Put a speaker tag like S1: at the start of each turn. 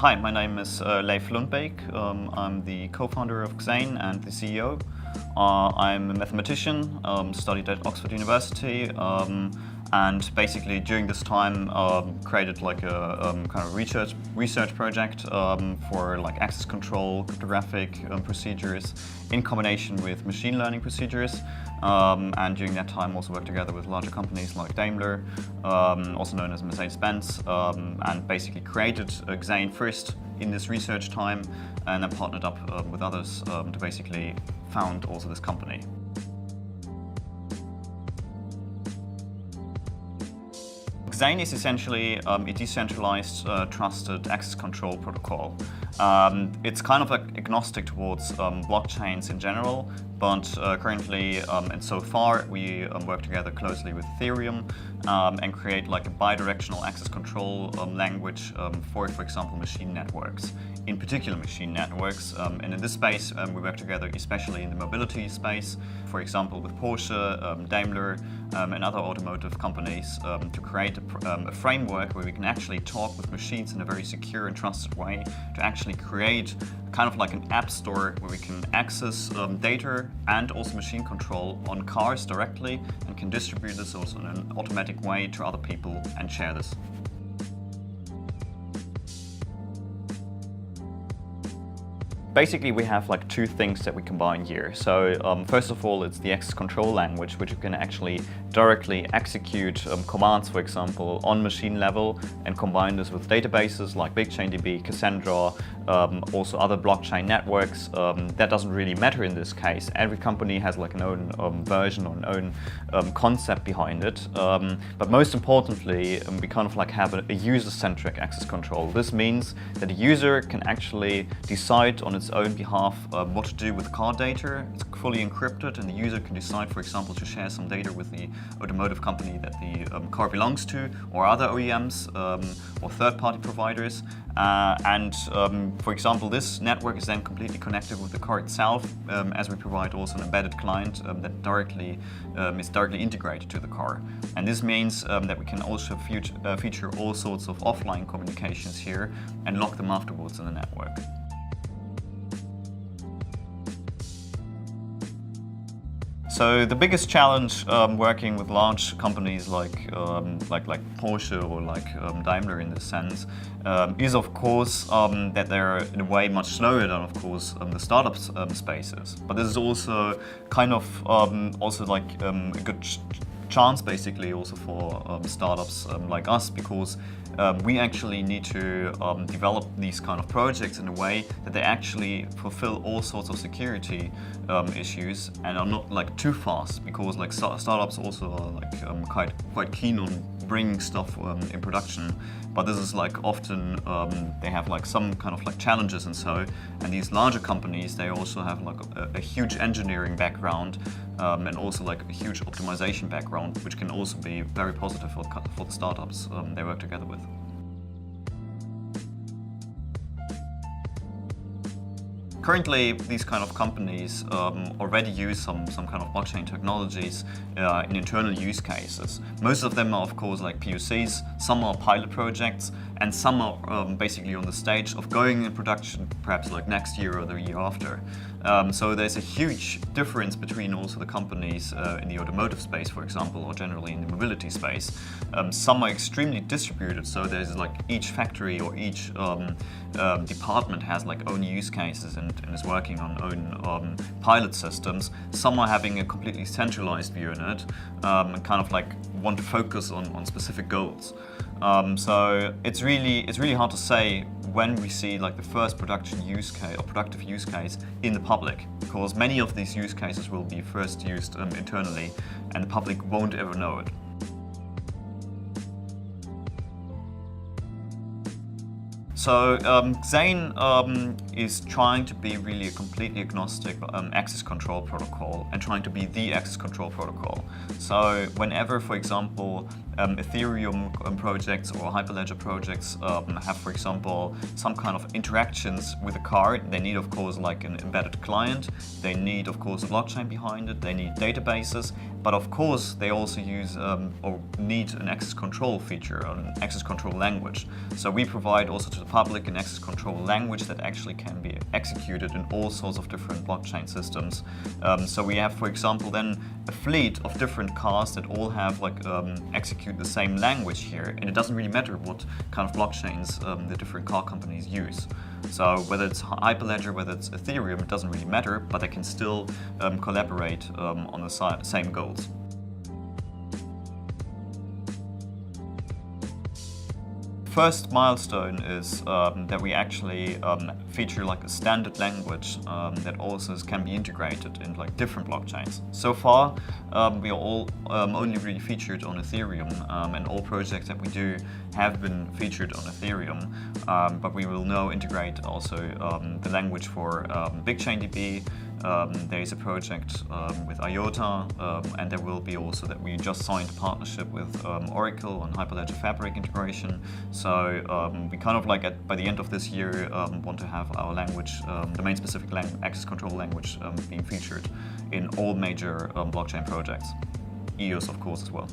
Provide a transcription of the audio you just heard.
S1: Hi, my name is Leif-Nissen Lundbæk. I'm the co-founder of XAIN and the CEO. I'm a mathematician, studied at Oxford University, and basically during this time created like a kind of research project for like access control, cryptographic procedures in combination with machine learning procedures. And during that time also worked together with larger companies like Daimler, also known as Mercedes-Benz, and basically created XAIN first in this research time and then partnered up with others to basically found also this company. XAIN is essentially a decentralized, trusted access control protocol. It's kind of like agnostic towards blockchains in general, but currently and so far we work together closely with Ethereum and create like a bidirectional access control language for example, machine networks. In particular machine networks, and in this space we work together especially in the mobility space, for example with Porsche, Daimler and other automotive companies to create a framework where we can actually talk with machines in a very secure and trusted way to actually create kind of like an app store where we can access data and also machine control on cars directly and can distribute this also in an automatic way to other people and share this. Basically, we have like two things that we combine here. So first of all, it's the access control language, which you can actually directly execute commands, for example, on machine level and combine this with databases like BigchainDB, Cassandra, also other blockchain networks. That doesn't really matter in this case. Every company has like an own version or an own concept behind it. But most importantly, we kind of like have a user-centric access control. This means that a user can actually decide on its own behalf what to do with car data. It's fully encrypted and the user can decide, for example, to share some data with the automotive company that the car belongs to, or other OEMs or third-party providers. For example, this network is then completely connected with the car itself, as we provide also an embedded client that is directly integrated to the car. And this means that we can also feature all sorts of offline communications here and lock them afterwards in the network. So the biggest challenge working with large companies like Porsche or like Daimler in this sense is of course that they're in a way much slower than of course the startup spaces. But this is also kind of also like a good chance basically also for startups like us, because we actually need to develop these kind of projects in a way that they actually fulfill all sorts of security issues and are not like too fast, because like startups also are like quite keen on bringing stuff in production, but this is like often they have like some kind of like challenges and these larger companies, they also have like a huge engineering background and also like a huge optimization background, which can also be very positive for the startups they work together with. Currently, these kind of companies already use some kind of blockchain technologies in internal use cases. Most of them are, of course, like POCs, some are pilot projects, and some are basically on the stage of going in production perhaps like next year or the year after. So there's a huge difference between also the companies in the automotive space, for example, or generally in the mobility space. Some are extremely distributed, so there's like each factory or each department has like own use cases and is working on own pilot systems. Some are having a completely centralized view in it and kind of like want to focus on specific goals. So it's really hard to say when we see like the first production use case or productive use case in the public, because many of these use cases will be first used internally and the public won't ever know it. So XAIN is trying to be really a completely agnostic access control protocol and trying to be the access control protocol. So whenever, for example, Ethereum projects or Hyperledger projects have, for example, some kind of interactions with a card. They need, of course, like an embedded client. They need, of course, a blockchain behind it. They need databases. But of course, they also use or need an access control feature, or an access control language. So we provide also to the public an access control language that actually can be executed in all sorts of different blockchain systems. So we have, for example, then a fleet of different cars that all have like execute the same language here, and it doesn't really matter what kind of blockchains the different car companies use. So whether it's Hyperledger, whether it's Ethereum, it doesn't really matter, but they can still collaborate on the same goals. First milestone is that we actually feature like a standard language that also can be integrated in like different blockchains. So far, we are all only really featured on Ethereum, and all projects that we do have been featured on Ethereum. But we will now integrate also the language for BigChainDB. There is a project with IOTA, and there will be also that we just signed a partnership with Oracle on Hyperledger Fabric integration. So we kind of like by the end of this year want to have our language, domain-specific access control language, being featured in all major blockchain projects. EOS, of course, as well.